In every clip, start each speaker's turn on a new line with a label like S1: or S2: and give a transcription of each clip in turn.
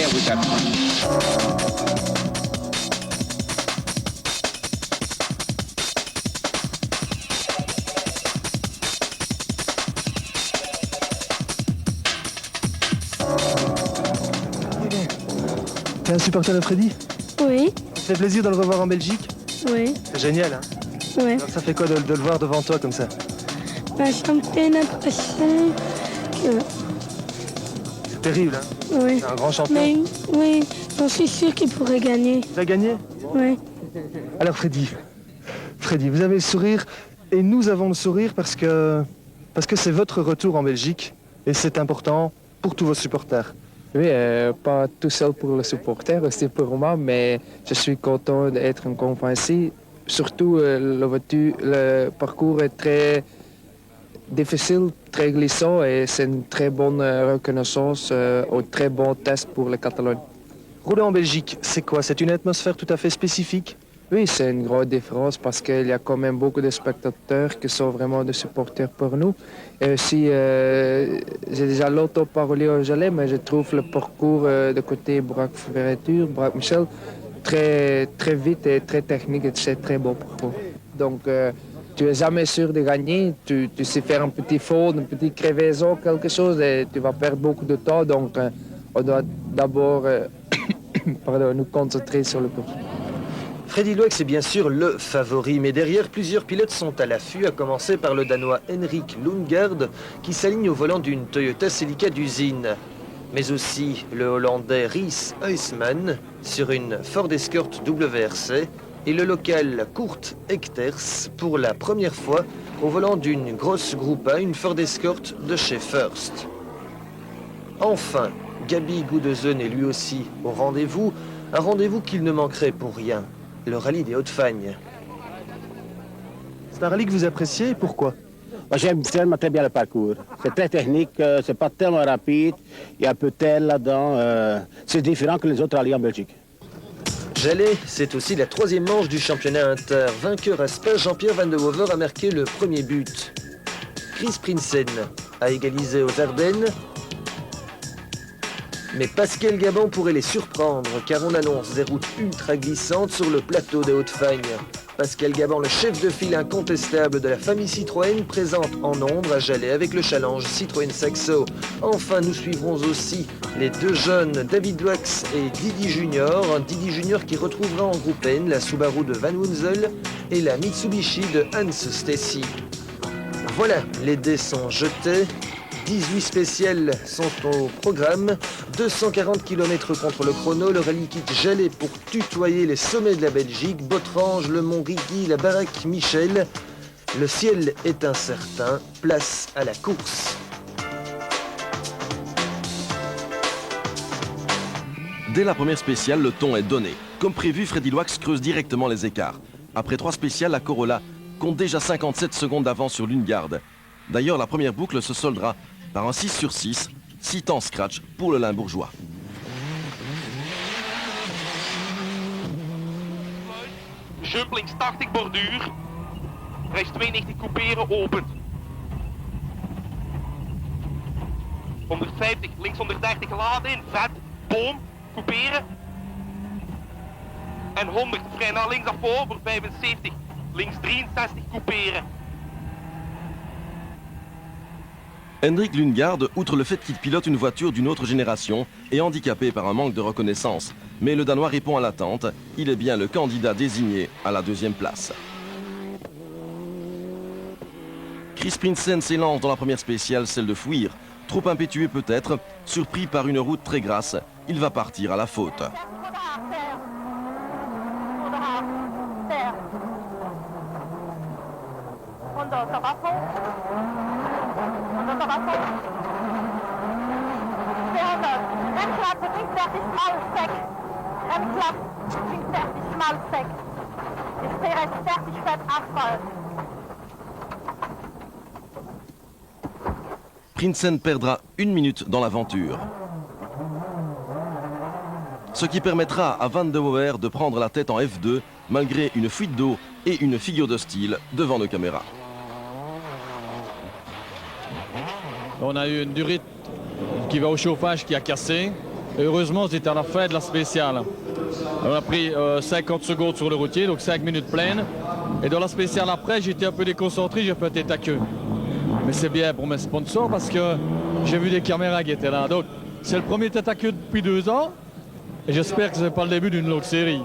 S1: there we got.
S2: T'es un supporter de Freddy?
S3: Oui,
S2: Ça fait plaisir de le revoir en Belgique?
S3: oui,
S2: C'est génial, hein?
S3: oui.
S2: Alors, ça fait quoi de le voir devant toi comme ça?
S3: Ben, ça me fait l'impression que...
S2: C'est terrible, hein?
S3: Oui.
S2: C'est un grand champion.
S3: Mais oui, j'en suis sûr qu'il pourrait gagner.
S2: Tu as gagné?
S3: Oui.
S2: Alors Freddy, vous avez le sourire et nous avons le sourire parce que c'est votre retour en Belgique et c'est important pour tous vos supporters.
S4: Oui, pas tout seul pour le supporter, aussi pour moi, mais je suis content d'être encore ici. Surtout, le parcours est très difficile, très glissant et c'est une très bonne reconnaissance, un très bon test pour la Catalogne.
S2: Rouler en Belgique, c'est quoi? C'est une atmosphère tout à fait spécifique?
S4: Oui, c'est une grande différence parce qu'il y a quand même beaucoup de spectateurs qui sont vraiment des supporters pour nous. Et aussi, j'ai déjà longtemps parlé au Jalais, mais je trouve le parcours de côté Braque-Ferreture, Braque-Michel, très, très vite et très technique et c'est très beau parcours. Donc, tu n'es jamais sûr de gagner. Tu sais faire un petit faute, une petite crevaison, quelque chose, et tu vas perdre beaucoup de temps. Donc, on doit d'abord nous concentrer sur le course.
S2: Freddy Loix est bien sûr le favori, mais derrière, plusieurs pilotes sont à l'affût, à commencer par le Danois Henrik Lundgaard, qui s'aligne au volant d'une Toyota Celica d'usine. Mais aussi le Hollandais Ries Huisman sur une Ford Escort WRC et le local Kurt Echters pour la première fois au volant d'une grosse Groupa, une Ford Escort de chez First. Enfin, Gabi Goudezon est lui aussi au rendez-vous, un rendez-vous qu'il ne manquerait pour rien. Le rallye des Hautes-Fagnes. C'est un rallye que vous appréciez, pourquoi?
S5: Moi, j'aime vraiment très bien le parcours. C'est très technique, c'est pas tellement rapide, il y a un peu de terre là-dedans. C'est différent que les autres rallyes en Belgique.
S2: Jalais, c'est aussi la troisième manche du championnat inter. Vainqueur à Spa, Jean-Pierre Van de Wover a marqué le premier but. Chris Prinsen a égalisé aux Ardennes. Mais Pascal Gabon pourrait les surprendre, car on annonce des routes ultra glissantes sur le plateau des Hautes-Fagnes. Pascal Gabon, le chef de file incontestable de la famille Citroën, présente en nombre à Jalais avec le challenge Citroën Saxo. Enfin, nous suivrons aussi les deux jeunes David Loix et Didi Junior. Didi Junior qui retrouvera en groupe N la Subaru de Van Wunzel et la Mitsubishi de Hans Stacy. Voilà, les dés sont jetés. 18 spéciales sont au programme, 240 km contre le chrono, le rallye quitte Jalais pour tutoyer les sommets de la Belgique, Botrange, le Mont Rigi, la Baraque Michel. Le ciel est incertain, place à la course.
S6: Dès la première spéciale, le ton est donné. Comme prévu, Freddy Loix creuse directement les écarts. Après 3 spéciales, la Corolla compte déjà 57 secondes d'avance sur Lundgaard. D'ailleurs, la première boucle se soldera par un 6 sur 6, 6 temps scratch pour le Limbourgeois.
S7: Jump links 80 borduur, rechts 92 couperen opent. 150, links 130 laden in, vet, boom, couperen. En 100 vrij naar links afvoor voor 75, links 63 couperen.
S6: Henrik Lundgaard, outre le fait qu'il pilote une voiture d'une autre génération, est handicapé par un manque de reconnaissance. Mais le Danois répond à l'attente. Il est bien le candidat désigné à la 2e place. Chris Prinsen s'élance dans la première spéciale, celle de fuir. Trop impétueux peut-être, surpris par une route très grasse, il va partir à la faute. Prinsen perdra 1 minute dans l'aventure. Ce qui permettra à Van de Woer de prendre la tête en F2 malgré une fuite d'eau et une figure de style devant nos caméras.
S8: On a eu une durite qui va au chauffage qui a cassé. Et heureusement, c'était à la fin de la spéciale. On a pris 50 secondes sur le routier, donc 5 minutes pleines. Et dans la spéciale après, j'étais un peu déconcentré, j'ai fait un tête à queue. Mais c'est bien pour mes sponsors parce que j'ai vu des caméras qui étaient là. Donc c'est le premier tête à queue depuis 2 ans. Et j'espère que ce n'est pas le début d'une longue série.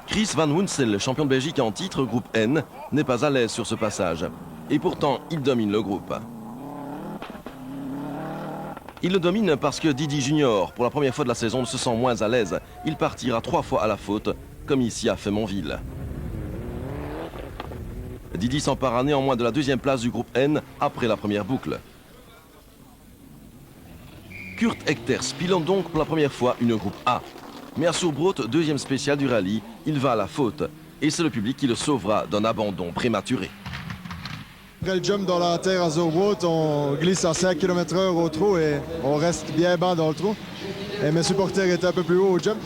S6: Chris Van Woensel, le champion de Belgique en titre groupe N, n'est pas à l'aise sur ce passage. Et pourtant, il domine le groupe. Il le domine parce que Didi Junior, pour la première fois de la saison, se sent moins à l'aise. Il partira 3 fois à la faute, comme ici à Faimonville. Didi s'empare néanmoins de la 2e place du groupe N après la première boucle. Kurt Echters pilote donc pour la première fois une groupe A. Mais à Surbrot, 2e spécial du rallye, il va à la faute. Et c'est le public qui le sauvera d'un abandon prématuré.
S1: Après le jump dans la terre à Surbrot, on glisse à 5 km/h au trou et on reste bien bas dans le trou. Et mes supporters étaient un peu plus haut au jump.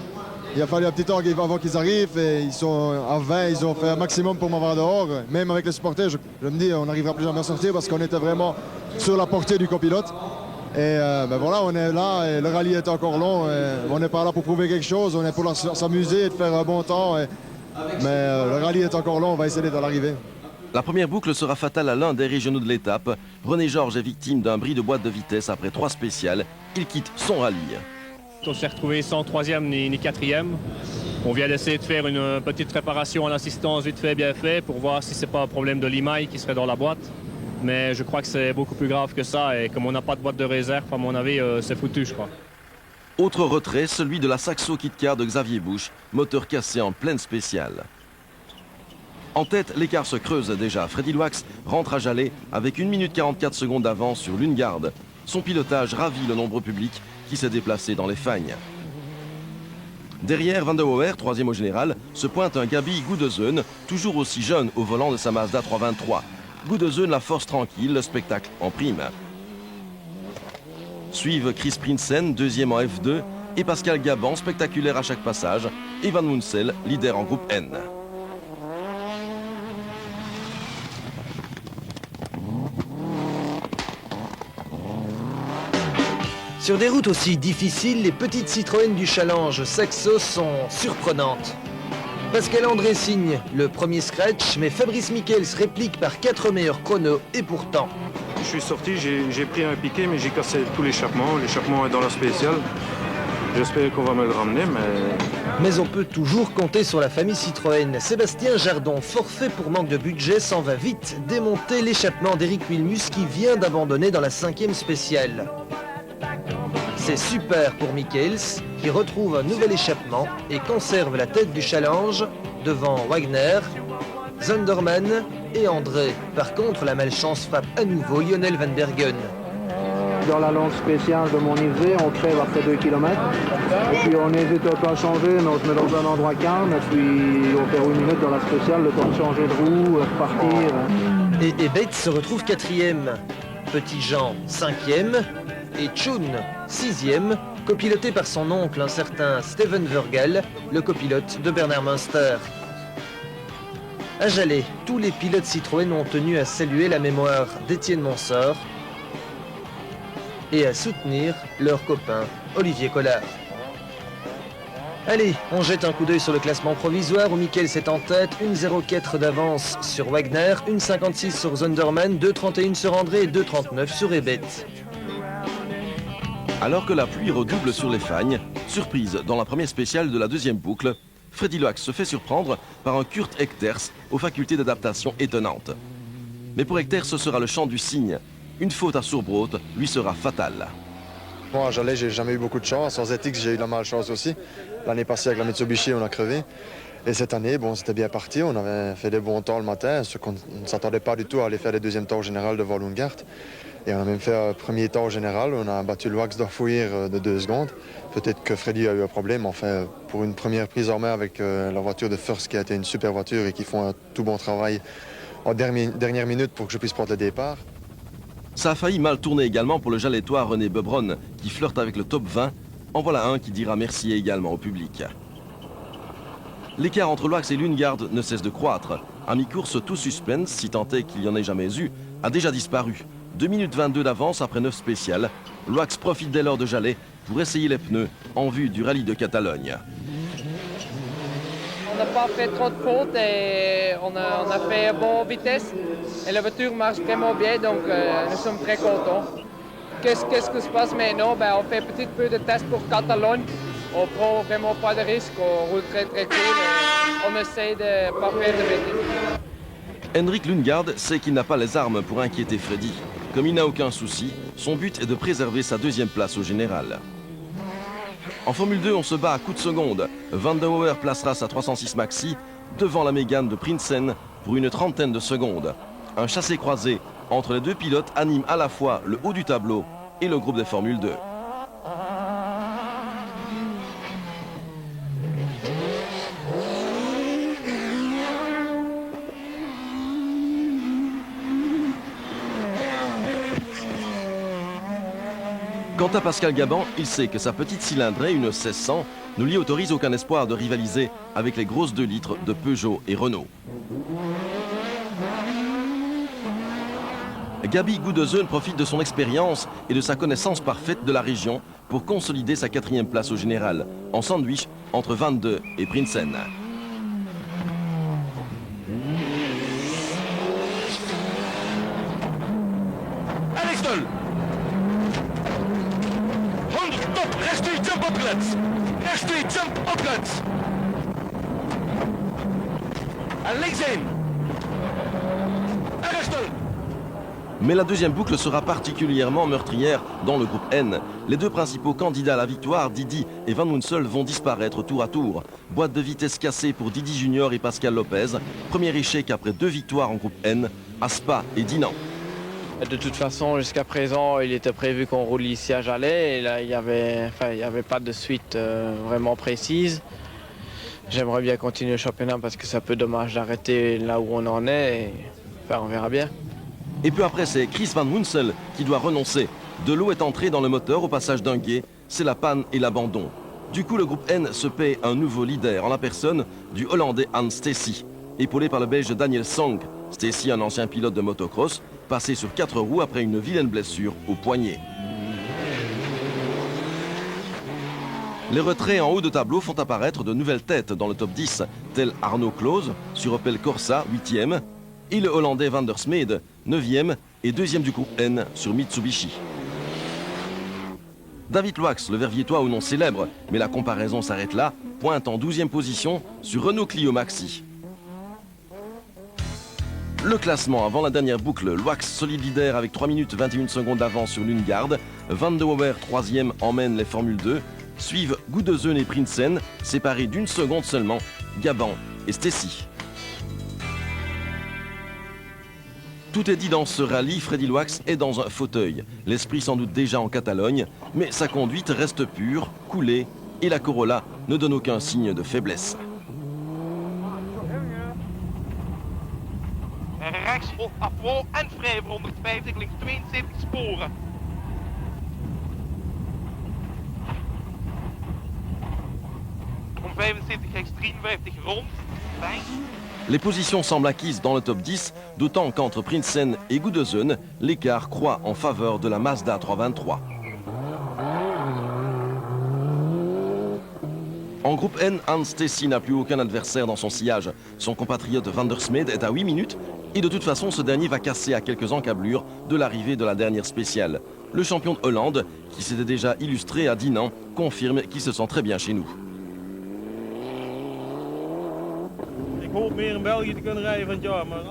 S1: Il a fallu un petit temps avant qu'ils arrivent et ils sont à 20, ils ont fait un maximum pour m'avoir dehors. Même avec les supporters, je me dis on n'arrivera plus jamais à sortir parce qu'on était vraiment sur la portée du copilote. Et ben voilà, on est là et le rallye est encore long. On n'est pas là pour prouver quelque chose, on est pour s'amuser et de faire un bon temps. Mais le rallye est encore long, on va essayer d'être à l'arrivée.
S6: La première boucle sera fatale à l'un des régionaux de l'étape. René Georges est victime d'un bris de boîte de vitesse après 3 spéciales. Il quitte son rallye.
S9: On s'est retrouvé sans 3e ni 4e. On vient d'essayer de faire une petite réparation à l'assistance vite fait, bien fait, pour voir si c'est pas un problème de limaille qui serait dans la boîte. Mais je crois que c'est beaucoup plus grave que ça et comme on n'a pas de boîte de réserve, à mon avis, c'est foutu, je crois.
S6: Autre retrait, celui de la Saxo Kitcar de Xavier Busch, moteur cassé en pleine spéciale. En tête, l'écart se creuse déjà. Freddy Loax rentre à Jalais avec 1 minute 44 secondes d'avance sur Lundgaard. Son pilotage ravit le nombreux public qui s'est déplacé dans les fagnes. Derrière Van der Waer, 3e au général, se pointe un Gabi Goudezeunen, toujours aussi jeune au volant de sa Mazda 323. Goudezeunen la force tranquille, le spectacle en prime. Suivent Chris Prinsen, 2e en F2, et Pascal Gaban, spectaculaire à chaque passage, et Van Woensel, leader en groupe N.
S2: Sur des routes aussi difficiles, les petites Citroën du Challenge Saxo sont surprenantes. Pascal André signe le premier scratch, mais Fabrice Michels réplique par 4 meilleurs chronos, et pourtant...
S10: Je suis sorti, j'ai pris un piqué, mais j'ai cassé tout l'échappement. L'échappement est dans la spéciale. J'espère qu'on va me le ramener,
S2: Mais on peut toujours compter sur la famille Citroën. Sébastien Jardon, forfait pour manque de budget, s'en va vite démonter l'échappement d'Éric Wilmus qui vient d'abandonner dans la 5e spéciale. C'est super pour Michels, qui retrouve un nouvel échappement et conserve la tête du challenge devant Wagner, Zonderman et André. Par contre, la malchance frappe à nouveau Lionel Van Bergen.
S4: Dans la longue spéciale de Monizé, on crève après 2 km. Et puis on hésite un peu à changer, mais on se met dans un endroit calme. Et puis on fait 1 minute dans la spéciale, le temps de changer de roue, repartir.
S2: Et Bates se retrouve 4e. Petit Jean, 5e. Et Chun, 6e, copiloté par son oncle, un certain Steven Vergal, le copilote de Bernard Munster. À Jalais, tous les pilotes Citroën ont tenu à saluer la mémoire d'Étienne Monsort et à soutenir leur copain Olivier Collard. Allez, on jette un coup d'œil sur le classement provisoire où Michels est en tête, 1,04 d'avance sur Wagner, 1,56 sur Zonderman, 2,31 sur André et 2,39 sur Ebet.
S6: Alors que la pluie redouble sur les fagnes, surprise dans la première spéciale de la 2e boucle, Freddy Loax se fait surprendre par un Kurt Echters aux facultés d'adaptation étonnantes. Mais pour Echters, ce sera le chant du cygne. Une faute à Surbrot lui sera fatale.
S1: Moi, à Jalais, j'ai jamais eu beaucoup de chance. Sans ZX, j'ai eu la malchance aussi. L'année passée, avec la Mitsubishi, on a crevé. Et cette année, bon, c'était bien parti. On avait fait des bons temps le matin, ce qu'on ne s'attendait pas du tout à aller faire les 2e temps au général devant Lundgaard. Et on a même fait un premier temps au général. On a battu Loax d'Orfouir de 2 secondes. Peut-être que Freddy a eu un problème. Enfin, pour une première prise en main avec la voiture de First, qui a été une super voiture et qui font un tout bon travail en dernière minute pour que je puisse prendre le départ.
S6: Ça a failli mal tourner également pour le Jalettois René Bebron, qui flirte avec le top 20. En voilà un qui dira merci également au public. L'écart entre Loax et Lundgaard ne cesse de croître. À mi-course, tout suspense, si tant est qu'il y en ait jamais eu, a déjà disparu. 2 minutes 22 d'avance après 9 spéciales. Loax profite dès lors de Jallet pour essayer les pneus en vue du rallye de Catalogne.
S4: On n'a pas fait trop de fautes et on a fait bonne vitesse. Et la voiture marche vraiment bien, donc nous sommes très contents. Qu'est-ce qui se passe maintenant? On fait un petit peu de tests pour Catalogne. On prend vraiment pas de risques, on roule très cool et on essaie de ne pas faire de bêtises.
S6: Henrik Lundgaard sait qu'il n'a pas les armes pour inquiéter Freddy. Comme il n'a aucun souci, son but est de préserver sa 2e place au général. En Formule 2, on se bat à coups de seconde. Van der Waer placera sa 306 Maxi devant la Mégane de Prinsen pour une trentaine de secondes. Un chassé-croisé entre les deux pilotes anime à la fois le haut du tableau et le groupe des Formule 2. Quant à Pascal Gabon, il sait que sa petite cylindrée, une 1600, ne lui autorise aucun espoir de rivaliser avec les grosses 2 litres de Peugeot et Renault. Gabi Gudezön profite de son expérience et de sa connaissance parfaite de la région pour consolider sa 4e place au général, en sandwich entre 22 et Prinsen.
S7: Alex Dol. Stop, rechts 2, jump opgelet. Rechts 2, jump opgelet. En links 1. En rechts 2.
S6: Mais la 2e boucle sera particulièrement meurtrière dans le groupe N. Les 2 principaux candidats à la victoire, Didi et Van Munsel, vont disparaître tour à tour. Boîte de vitesse cassée pour Didi Junior et Pascal Lopez. Premier échec après 2 victoires en groupe N, à Spa et Dinan.
S4: De toute façon, jusqu'à présent, il était prévu qu'on roule ici à Jallet. Et là, il n'y avait pas de suite vraiment précise. J'aimerais bien continuer le championnat parce que c'est un peu dommage d'arrêter là où on en est. Et, on verra bien.
S6: Et peu après, c'est Chris Van Munsel qui doit renoncer. De l'eau est entrée dans le moteur au passage d'un gué. C'est la panne et l'abandon. Du coup, le groupe N se paie un nouveau leader en la personne du Hollandais Hans Stacey, épaulé par le Belge Daniel Song. Stacey, un ancien pilote de motocross, passé sur 4 roues après une vilaine blessure au poignet. Les retraits en haut de tableau font apparaître de nouvelles têtes dans le top 10, tels Arno Klose sur Opel Corsa, 8e, et le Hollandais Van der Smeede, 9e et 2e du groupe N sur Mitsubishi. David Loax, le Verviétois au nom célèbre, mais la comparaison s'arrête là, pointe en 12e position sur Renault Clio Maxi. Le classement avant la dernière boucle, Loax solide leader avec 3 minutes 21 secondes d'avance sur Lundgaard. Van der Waer 3e emmène les Formule 2. Suivent Gudezön et Prinsen, séparés d'1 seconde seulement, Gabon et Stacey. Tout est dit dans ce rallye, Freddy Loax est dans un fauteuil. L'esprit sans doute déjà en Catalogne, mais sa conduite reste pure, coulée, et la Corolla ne donne aucun signe de faiblesse.
S7: Rechts à fond en vrij voor 150, links 72 sporen. Om 75 rechts 53 rond. Fijn.
S6: Les positions semblent acquises dans le top 10, d'autant qu'entre Prinsen et Gudezön, l'écart croît en faveur de la Mazda 323. En groupe N, Hans Stacey n'a plus aucun adversaire dans son sillage. Son compatriote Van der Smeede est à 8 minutes et de toute façon ce dernier va casser à quelques encablures de l'arrivée de la dernière spéciale. Le champion de Hollande, qui s'était déjà illustré à Dinan, confirme qu'il se sent très bien chez nous.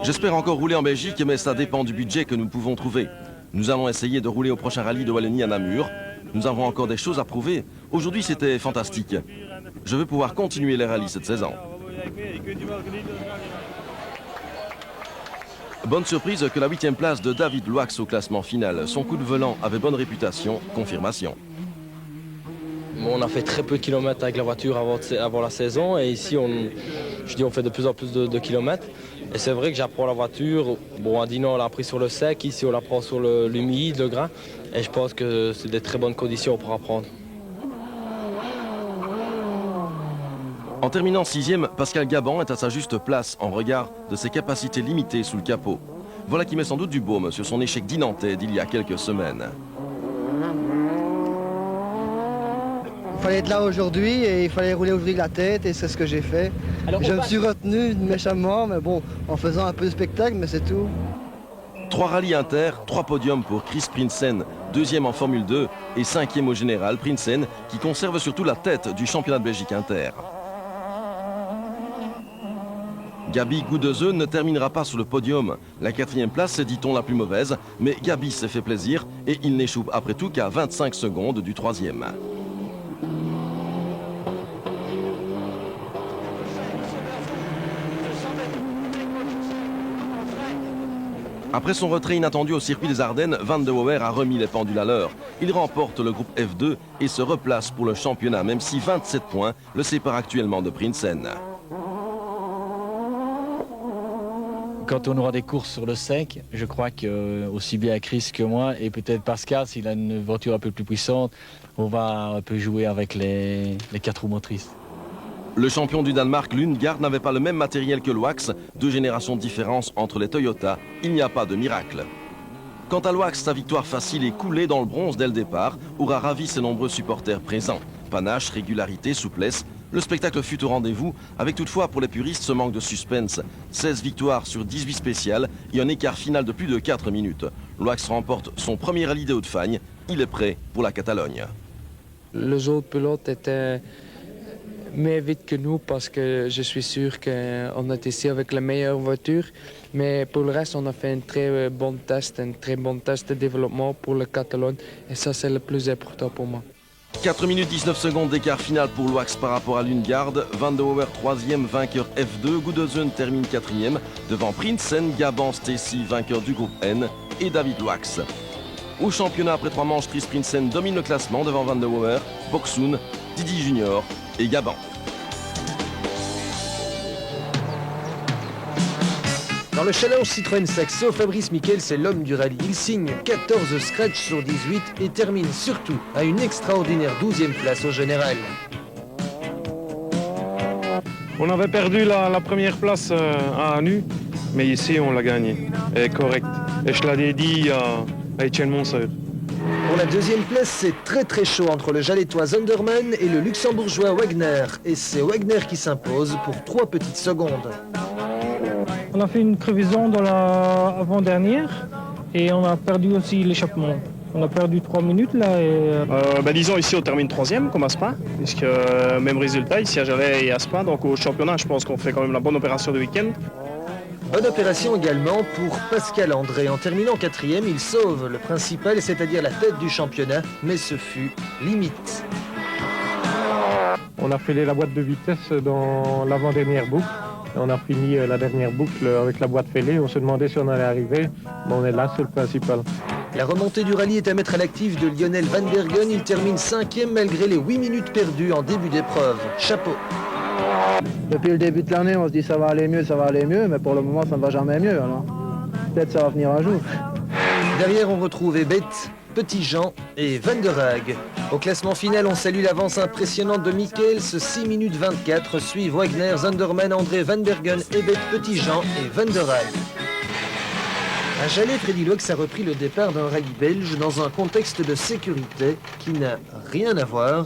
S6: J'espère encore rouler en Belgique, mais ça dépend du budget que nous pouvons trouver. Nous allons essayer de rouler au prochain rallye de Wallonie à Namur. Nous avons encore des choses à prouver. Aujourd'hui, c'était fantastique. Je veux pouvoir continuer les rallyes cette saison. Bonne surprise que la 8e place de David Loax au classement final. Son coup de volant avait bonne réputation, confirmation.
S11: On a fait très peu de kilomètres avec la voiture avant la saison et ici on fait de plus en plus de kilomètres. Et c'est vrai que j'apprends la voiture. Bon, à Dinan on l'a appris sur le sec, ici on l'apprend sur l'humide, le grain. Et je pense que c'est des très bonnes conditions pour apprendre.
S6: En terminant 6e, Pascal Gabon est à sa juste place en regard de ses capacités limitées sous le capot. Voilà qui met sans doute du baume sur son échec dinantais d'il y a quelques semaines.
S12: Il fallait être là aujourd'hui et il fallait rouler ouvrir la tête et c'est ce que j'ai fait. Je me suis retenu méchamment, mais bon, en faisant un peu de spectacle, mais c'est tout.
S6: 3 rallyes inter, 3 podiums pour Chris Prinsen, 2e en Formule 2 et 5e au général. Prinsen qui conserve surtout la tête du championnat de Belgique inter. Gabi Goudezeux ne terminera pas sur le podium. La 4e place est, dit-on, la plus mauvaise, mais Gabi s'est fait plaisir et il n'échoue après tout qu'à 25 secondes du 3e. Après son retrait inattendu au circuit des Ardennes, Van de Wouwer a remis les pendules à l'heure. Il remporte le groupe F2 et se replace pour le championnat, même si 27 points le séparent actuellement de Prinsen.
S8: Quand on aura des courses sur le sec, je crois que aussi bien Chris que moi, et peut-être Pascal, s'il a une voiture un peu plus puissante, on va un peu jouer avec les 4 roues motrices.
S6: Le champion du Danemark, Lundgaard, n'avait pas le même matériel que Loax, 2 générations de différence entre les Toyota, il n'y a pas de miracle. Quant à Loax, sa victoire facile et coulée dans le bronze dès le départ aura ravi ses nombreux supporters présents. Panache, régularité, souplesse, le spectacle fut au rendez-vous, avec toutefois pour les puristes ce manque de suspense. 16 victoires sur 18 spéciales et un écart final de plus de 4 minutes. Loax remporte son premier rallye des Hauts-de-Fagne, il est prêt pour la Catalogne.
S4: Les autres pilotes étaient mais vite que nous parce que je suis sûr qu'on est ici avec la meilleure voiture. Mais pour le reste, on a fait un très bon test de développement pour la Catalogne et ça c'est le plus important pour moi.
S6: 4 minutes 19 secondes d'écart final pour Loax par rapport à Lundgaard. Van de Wouwer 3e, vainqueur F2. Goudezeux termine 4e devant Prinsen, Gaban, Stacy, vainqueur du groupe N et David Loax. Au championnat après 3 manches, Chris Prinsen domine le classement devant Van de Wouwer, Boxoen, Didi Junior et Gaban.
S2: Dans le challenge Citroën Saxo, Fabrice Michel, c'est l'homme du rallye. Il signe 14 scratchs sur 18 et termine surtout à une extraordinaire 12e place au général.
S10: On avait perdu la première place à Anu, mais ici on l'a gagné. Et correct. Et je l'avais dit à Etienne Monseur.
S2: Pour la 2e place, c'est très chaud entre le Jalettois Zonderman et le Luxembourgeois Wagner. Et c'est Wagner qui s'impose pour 3 petites secondes.
S13: On a fait une crevaison dans la avant-dernière et on a perdu aussi l'échappement. On a perdu 3 minutes là et...
S9: Disons ici on termine 3e comme à Spa, puisque même résultat ici à Jalais et à Spa, donc au championnat je pense qu'on fait quand même la bonne opération de week-end.
S2: Bonne opération également pour Pascal André. En terminant 4e, il sauve le principal, c'est-à-dire la tête du championnat, mais ce fut limite.
S13: On a fait la boîte de vitesse dans l'avant-dernière boucle. On a fini la dernière boucle avec la boîte fêlée. On se demandait si on allait arriver, mais on est là, c'est le principal.
S2: La remontée du rallye est à mettre à l'actif de Lionel Van Bergen. Il termine 5e malgré les 8 minutes perdues en début d'épreuve. Chapeau.
S12: Depuis le début de l'année, on se dit ça va aller mieux, mais pour le moment ça ne va jamais mieux. Alors peut-être ça va venir un jour.
S2: Derrière, on retrouve Ebet, Petit Jean et Van der Haag. Au classement final, on salue l'avance impressionnante de Michels, 6 minutes 24, suivent Wagner, Zonderman, André, Van Bergen, Ebet, Petit Jean et Van der Haag. À Jalais, Freddy Loax a repris le départ d'un rallye belge dans un contexte de sécurité qui n'a rien à voir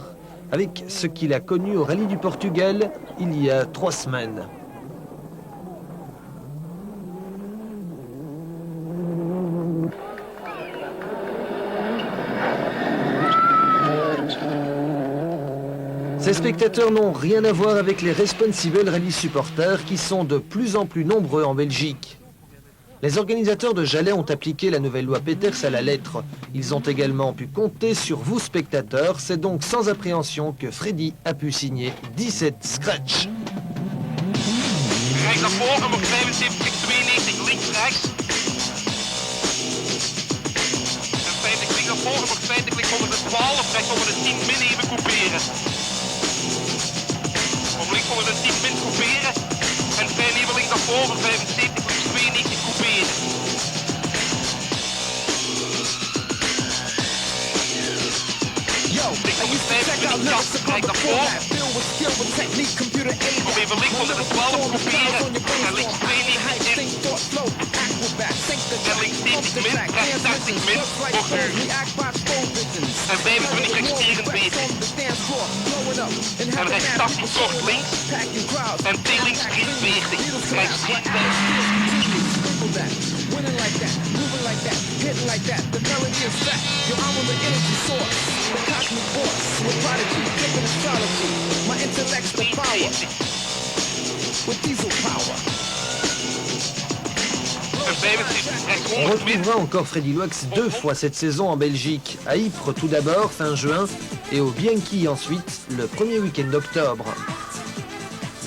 S2: avec ce qu'il a connu au rallye du Portugal il y a 3 semaines. Ces spectateurs n'ont rien à voir avec les Responsible Rally Supporters qui sont de plus en plus nombreux en Belgique. Les organisateurs de Jalais ont appliqué la nouvelle loi Peters à la lettre. Ils ont également pu compter sur vous spectateurs. C'est donc sans appréhension que Freddy a pu signer 17 scratchs.
S7: Rechts naar voren, bocht 75, 92, links, rechts. En 50 links naar voren, bocht 50, links onder de 12, rechts onder de 10 min even couperen. Om links onder de 10 min couperen. En vrij liever links naar voren, 75, links 92 couperen. Yo, links onder 5 minuten. Kijk daarvoor. Kom even links onder de 12 kopiëren. En links 2 liefjes in. En links 70 min, rechts 80 min. Borduur. En 25 rechts 44. En rechts 80 kort links. En T links 43. Rechts 33.
S14: Winning like that, moving like that, hitting like that. The melody is set. Yo, I'm on the energy source, the cosmic force, with prodigy, taking astrology. My intellect's the power, with diesel power.
S2: On retrouvera encore Freddy Loax 2 fois cette saison en Belgique, à Ypres tout d'abord fin juin et au Bianchi ensuite le premier week-end d'octobre.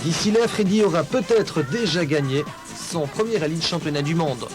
S2: D'ici là, Freddy aura peut-être déjà gagné son premier rallye de championnat du monde.